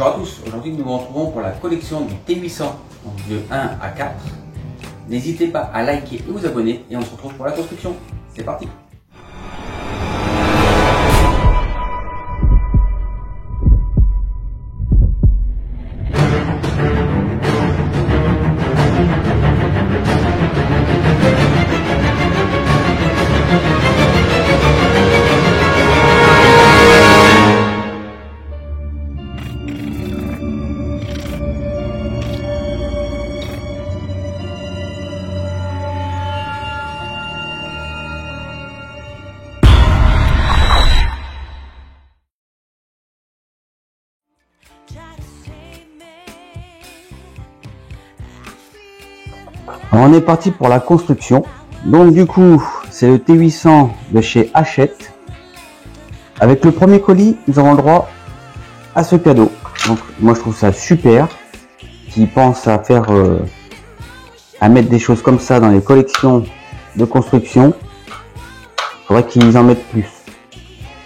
Bonjour à tous, aujourd'hui nous nous retrouvons pour la collection du T800 donc de 1 à 4. N'hésitez pas à liker et vous abonner et on se retrouve pour la construction. C'est parti! Alors on est parti pour la construction. Donc du coup, c'est le T800 de chez Hachette. Avec le premier colis, nous avons le droit à ce cadeau. Donc moi je trouve ça super. Qui pense à faire, à mettre des choses comme ça dans les collections de construction, il faudrait qu'ils en mettent plus.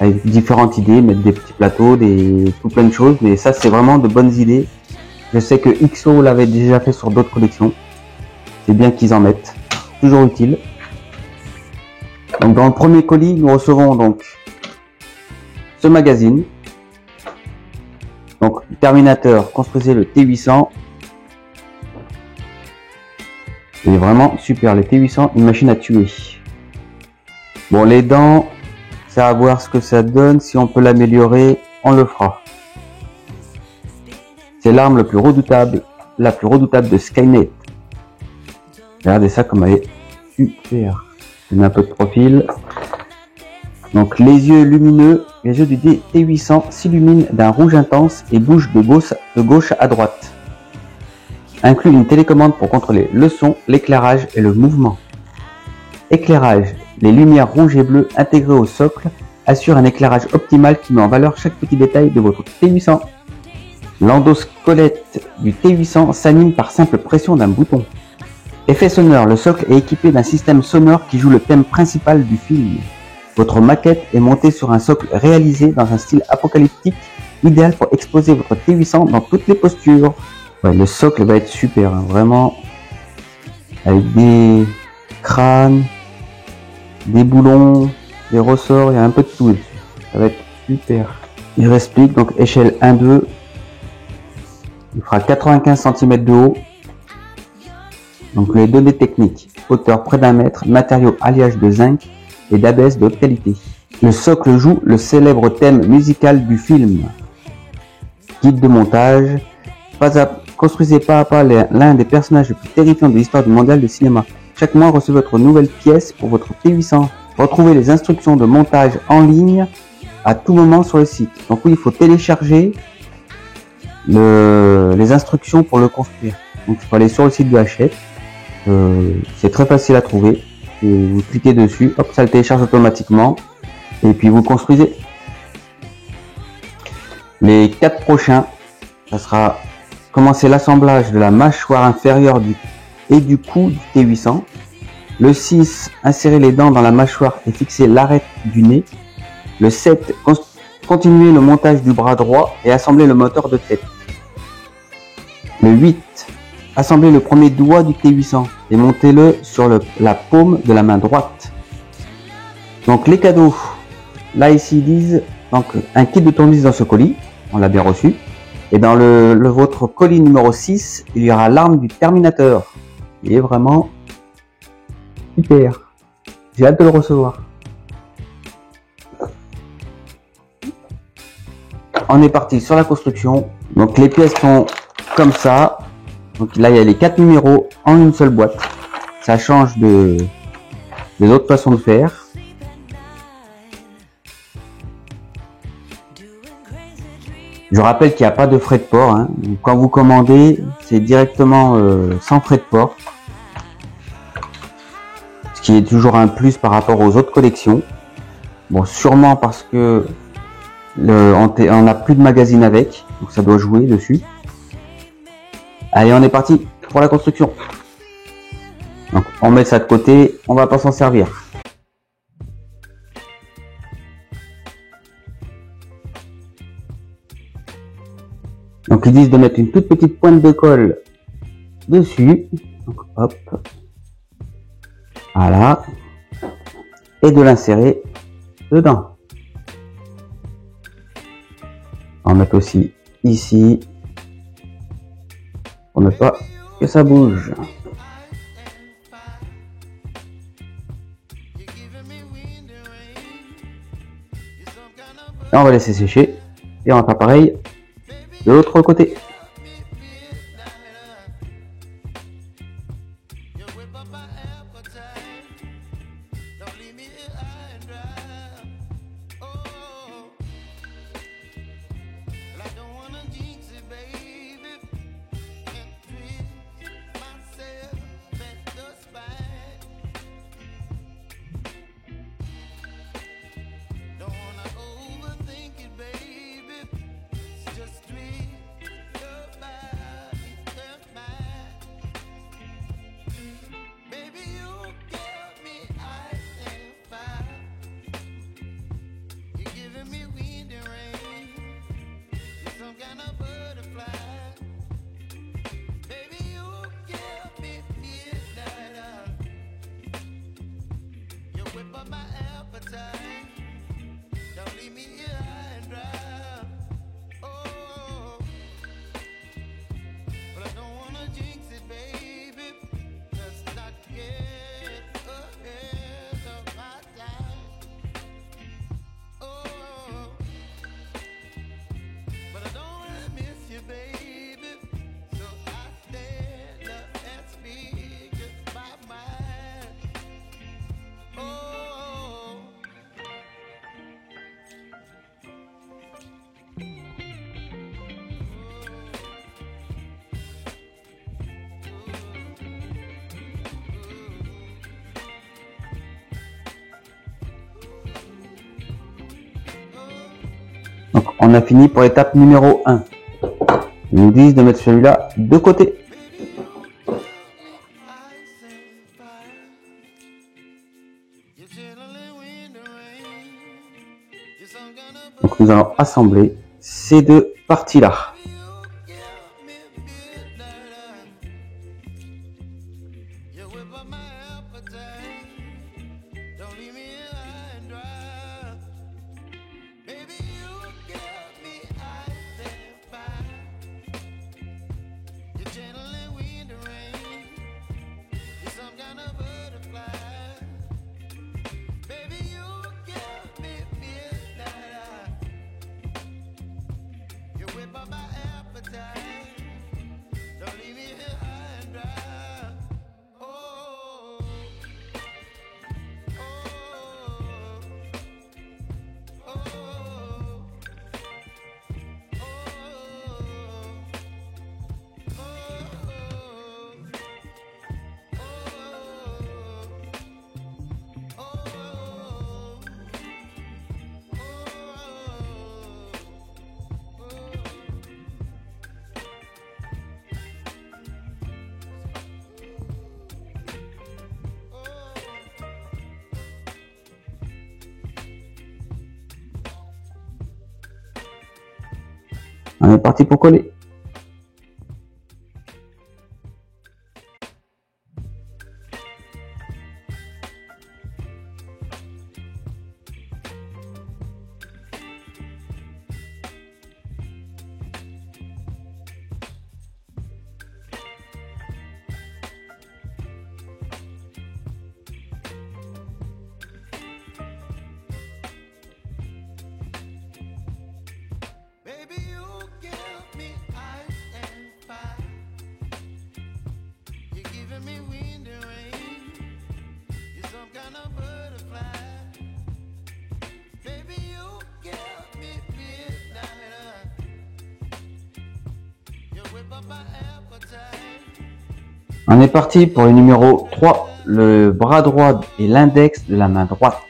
Avec différentes idées, mettre des petits plateaux, tout plein de choses. Mais ça c'est vraiment de bonnes idées. Je sais que XO l'avait déjà fait sur d'autres collections. C'est bien qu'ils en mettent, toujours utile. Donc dans le premier colis, nous recevons donc ce magazine. Donc Terminator, construisez le T800. Il est vraiment super, le T800, une machine à tuer. Bon, les dents, c'est à voir ce que ça donne. Si on peut l'améliorer, on le fera. C'est l'arme la plus redoutable de Skynet. Regardez ça comme elle est super. Je mets un peu de profil. Donc les yeux lumineux, les yeux du T800 s'illuminent d'un rouge intense et bougent de gauche à droite. Inclut une télécommande pour contrôler le son, l'éclairage et le mouvement. Éclairage. Les lumières rouges et bleues intégrées au socle assurent un éclairage optimal qui met en valeur chaque petit détail de votre T800. L'endosquelette du T800 s'anime par simple pression d'un bouton. Effet sonore, le socle est équipé d'un système sonore qui joue le thème principal du film. Votre maquette est montée sur un socle réalisé dans un style apocalyptique, idéal pour exposer votre T800 dans toutes les postures. Ouais, le socle va être super, hein, vraiment, avec des crânes, des boulons, des ressorts, il y a un peu de tout dessus. Ça va être super. Il explique donc échelle 1-2, il fera 95 cm de haut. Donc les données techniques, hauteur près d'1 mètre, matériaux alliage de zinc et d'ABS de haute qualité. Le socle joue le célèbre thème musical du film. Guide de montage, construisez pas à pas l'un des personnages les plus terrifiants de l'histoire du mondial de cinéma. Chaque mois, recevez votre nouvelle pièce pour votre T800. Retrouvez les instructions de montage en ligne à tout moment sur le site. Donc oui, il faut télécharger les instructions pour le construire. Donc il faut aller sur le site de Hachette. C'est très facile à trouver. Et vous cliquez dessus, hop, ça le télécharge automatiquement. Et puis vous construisez. Les 4 prochains, ça sera commencer l'assemblage de la mâchoire inférieure et du cou du T800. Le 6, insérer les dents dans la mâchoire et fixer l'arête du nez. Le 7, continuer le montage du bras droit et assembler le moteur de tête. Le 8, assemblez le premier doigt du T800 et montez-le sur la paume de la main droite. Donc les cadeaux, là ici ils disent donc un kit de tournevis dans ce colis, on l'a bien reçu. Et dans votre colis numéro 6, il y aura l'arme du Terminator. Il est vraiment super. J'ai hâte de le recevoir. On est parti sur la construction. Donc les pièces sont comme ça. Donc là il y a les 4 numéros en une seule boîte. Ça change des autres façons de faire. Je rappelle qu'il n'y a pas de frais de port. Hein. Quand vous commandez, c'est directement sans frais de port. Ce qui est toujours un plus par rapport aux autres collections. Bon, sûrement parce que on n'a plus de magazine avec. Donc ça doit jouer dessus. Allez, on est parti pour la construction. Donc on met ça de côté, on va pas s'en servir. Donc ils disent de mettre une toute petite pointe de colle dessus. Donc hop. Voilà. Et de l'insérer dedans. On va mettre aussi ici. Pour ne pas que ça bouge. Et on va laisser sécher. Et on va faire pareil de l'autre côté. Donc on a fini pour l'étape numéro 1. Ils nous disent de mettre celui-là de côté. Donc nous allons assembler ces deux parties-là. On est parti pour coller. On est parti pour le numéro 3, le bras droit et l'index de la main droite.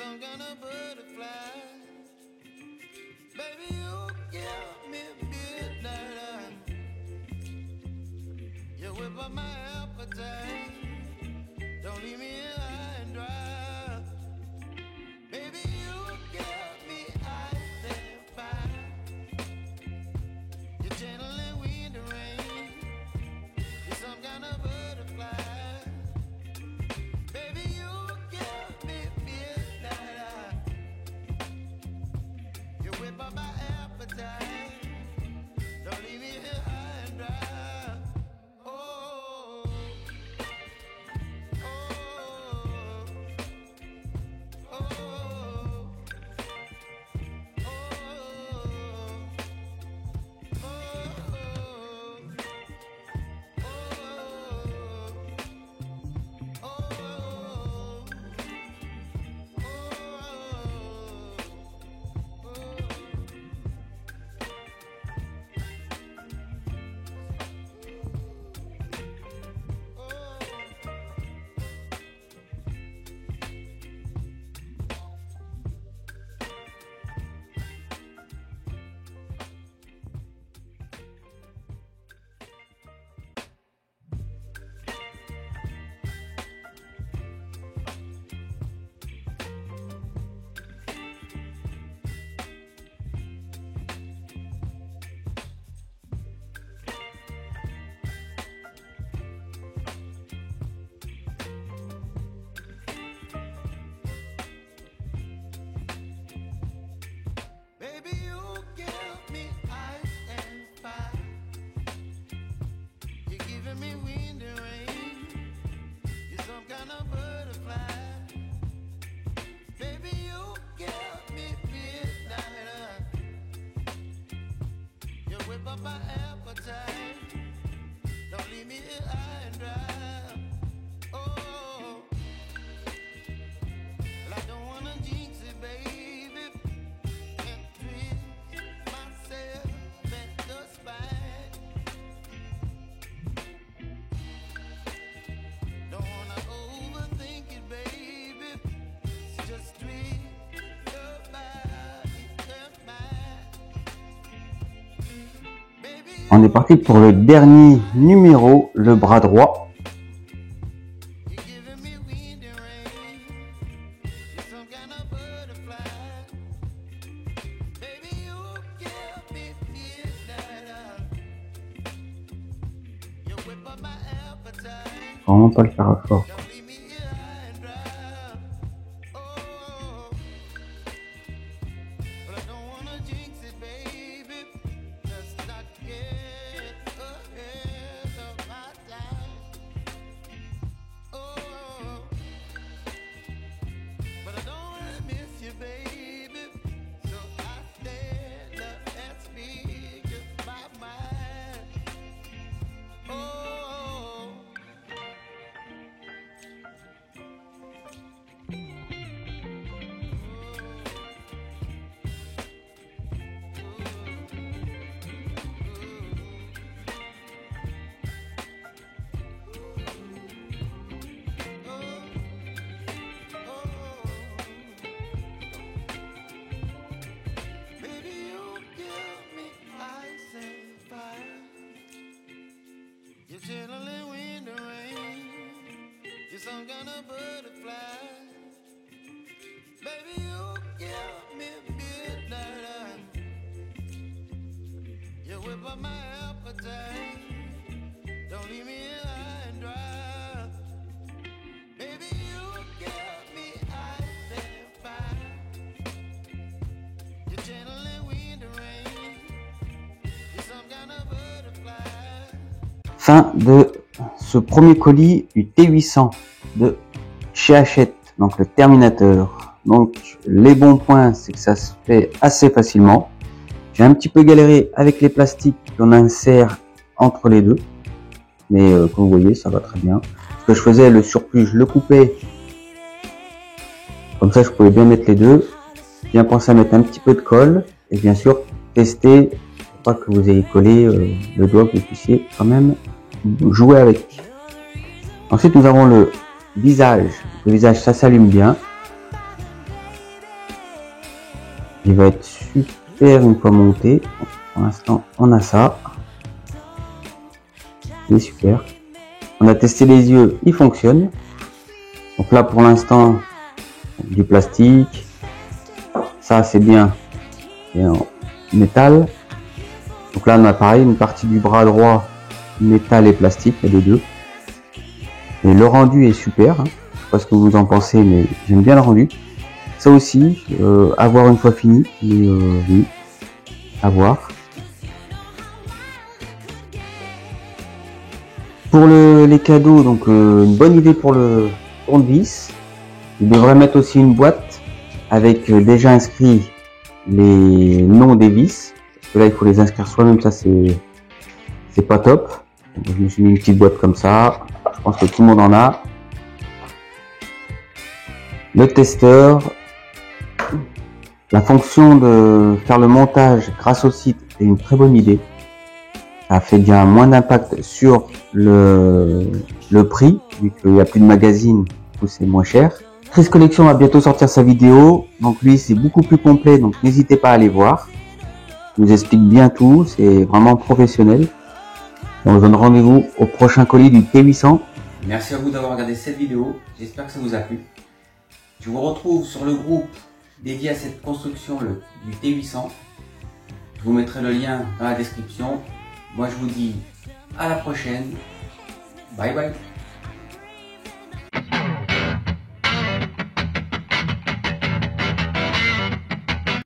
some kind of butterfly. Baby, you give me midnight. You whip up my appetite. Don't leave me here high and dry. Baby, you give me ice and fire. You're channeling wind and rain. You're some kind of butterfly. Baby, you give me midnight. You whip up my appetite. Don't leave me here high and dry. Oh, oh, oh, oh, baby, you give me ice and fire. You're giving me wind and rain. You're some kind of butterfly. Baby, you give me midnight. You whip up my appetite. Don't leave me here high and dry. Oh, well, I don't wanna jinx it, baby. And twist myself at the spine. Don't wanna overthink it, baby. It's just twist your body and mine. Baby, On est parti pour le dernier numéro, le bras droit. you're giving me wind and rain. You're some kind of butterfly. Baby, you give me midnight. You whip up my appetite. Vraiment pas le faire fort. Don't leave me here high and dry. Oh, but I don't wanna jinx it, baby. Let's not get ahead of my time. Oh, but I don't wanna miss you, baby. So I stand up and speak my mind. Oh. Baby, you give me ice and fire. You're channeling wind and rain. You're some kind of butterfly. Baby, you give me midnight. You whip up my appetite. Don't leave me here high and dry. Baby, you give me ice and fire. You're channeling wind and rain. You're some kind of butterfly. Fin de ce premier colis du T800 de chez Hachette, donc le Terminator. Donc les bons points, c'est que ça se fait assez facilement. J'ai un petit peu galéré avec les plastiques qu'on insère entre les deux, mais comme vous voyez, ça va très bien. Ce que je faisais, le surplus, je le coupais, comme ça je pouvais bien mettre les deux. Bien penser à mettre un petit peu de colle et bien sûr tester pour pas que vous ayez collé le doigt, que vous puissiez quand même jouer avec. Ensuite nous avons le visage. Le visage, ça s'allume bien. Il va être super une fois monté. Pour l'instant, on a ça. C'est super. On a testé les yeux, ils fonctionnent. Donc là, pour l'instant, du plastique. Ça, c'est bien. Et en métal. Donc là, on a pareil, une partie du bras droit, métal et plastique, il y a les deux. Et le rendu est super. Hein. Je sais pas ce que vous en pensez, mais j'aime bien le rendu. Ça aussi, à voir une fois fini. Mais oui, à voir. Pour les cadeaux, donc une bonne idée pour le tournevis. Il devrait mettre aussi une boîte avec déjà inscrit les noms des vis. Parce que là, il faut les inscrire soi-même, ça c'est pas top. Donc, je me suis mis une petite boîte comme ça. Je pense que tout le monde en a. Le testeur. La fonction de faire le montage grâce au site est une très bonne idée. Ça fait bien moins d'impact sur le prix, vu qu'il n'y a plus de magazine, du coup c'est moins cher. Chris Collection va bientôt sortir sa vidéo, donc lui c'est beaucoup plus complet, donc n'hésitez pas à aller voir. Il nous explique bien tout, c'est vraiment professionnel. On vous donne rendez-vous au prochain colis du T800. Merci à vous d'avoir regardé cette vidéo, j'espère que ça vous a plu. Je vous retrouve sur le groupe dédié à cette construction du T800. Je vous mettrai le lien dans la description. Moi je vous dis à la prochaine. Bye bye.